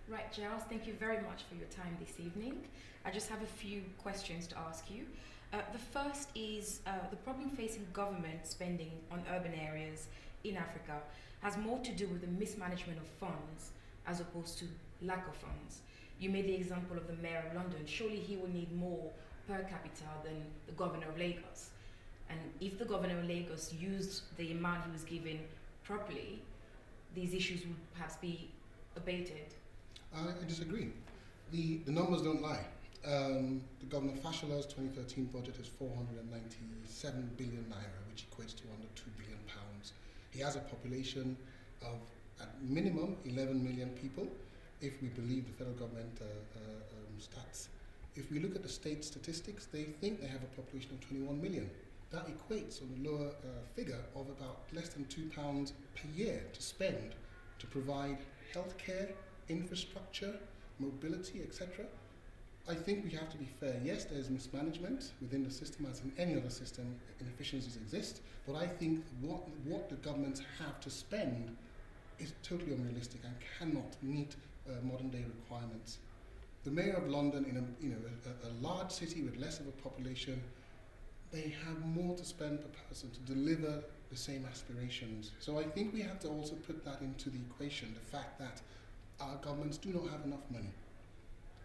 Right, Giles, thank you very much for your time this evening. I just have a few questions to ask you. The first is the problem facing government spending on urban areas in Africa has more to do with the mismanagement of funds as opposed to lack of funds. You made the example of the mayor of London. Surely he will need more per capita than the governor of Lagos. And if the governor of Lagos used the amount he was given properly, these issues would perhaps be abated. I disagree. The numbers don't lie. The Governor Fashola's 2013 budget is 497 billion naira, which equates to under £2 billion. He has a population of, at minimum, 11 million people, if we believe the federal government stats. If we look at the state statistics, they think they have a population of 21 million. That equates on the lower figure of about less than £2 per year to spend to provide healthcare, infrastructure, mobility, etc. I think we have to be fair. Yes, there's mismanagement within the system, as in any other system, inefficiencies exist, but I think what the governments have to spend is totally unrealistic and cannot meet modern day requirements. The mayor of London, in a large city with less of a population, they have more to spend per person to deliver the same aspirations. So I think we have to also put that into the equation, the fact that our governments do not have enough money,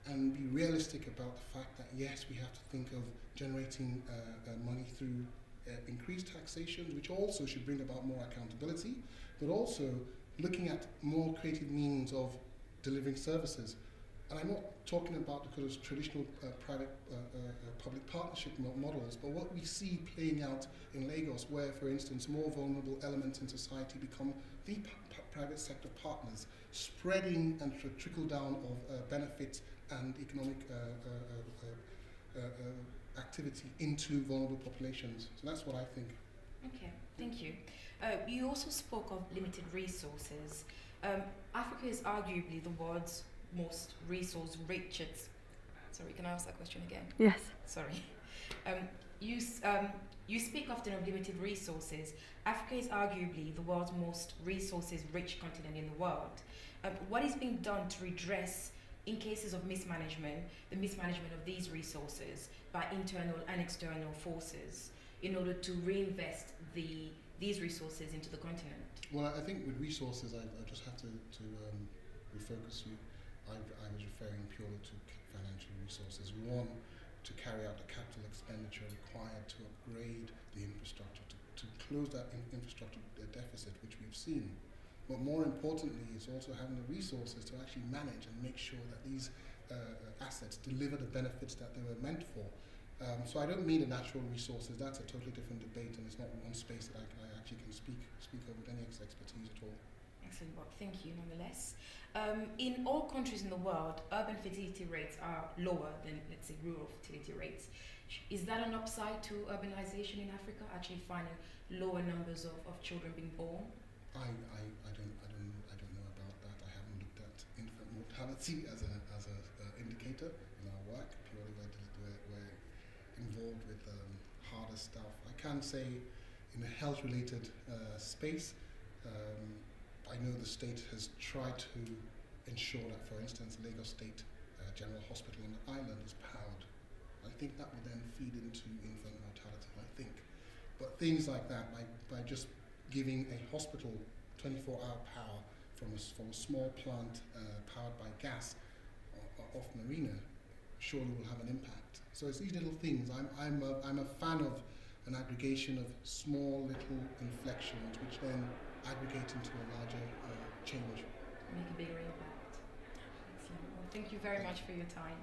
and be realistic about the fact that yes, we have to think of generating money through increased taxation, which also should bring about more accountability, but also looking at more creative means of delivering services. And I'm not talking about the traditional public partnership models, but what we see playing out in Lagos, where, for instance, more vulnerable elements in society become the private sector partners, spreading and trickle down of benefits and economic activity into vulnerable populations. So that's what I think. Okay, thank you. You also spoke of limited resources. Africa is arguably the world's most resource-rich. Sorry, can I ask that question again? Yes. Sorry. You speak often of limited resources. Africa is arguably the world's most resources-rich continent in the world. What is being done to redress, in cases of mismanagement, the mismanagement of these resources by internal and external forces in order to reinvest these resources into the continent? Well, I think with resources, I just have to refocus you. I was referring purely to financial resources. One, to carry out the capital expenditure required to upgrade the infrastructure, to close that infrastructure deficit, which we've seen. But more importantly, is also having the resources to actually manage and make sure that these assets deliver the benefits that they were meant for. So I don't mean the natural resources. That's a totally different debate, and it's not one space that I actually can speak of with any expertise at all. Excellent work. Thank you, nonetheless. In all countries in the world, urban fertility rates are lower than, let's say, rural fertility rates. Is that an upside to urbanization in Africa, actually finding lower numbers of children being born? I don't know about that. I haven't looked at infant mortality as an indicator in our work. Purely we're involved with harder stuff. I can say in the health-related space, I know the state has tried to ensure that, for instance, Lagos State General Hospital on the island is powered. I think that will then feed into infant mortality, I think. But things like that, by just giving a hospital 24-hour power from a small plant powered by gas off Marina, surely will have an impact. So it's these little things. I'm a fan of an aggregation of small little inflections, which then aggregate into a larger change. Make a bigger impact. Excellent. Well, thank you very much for your time.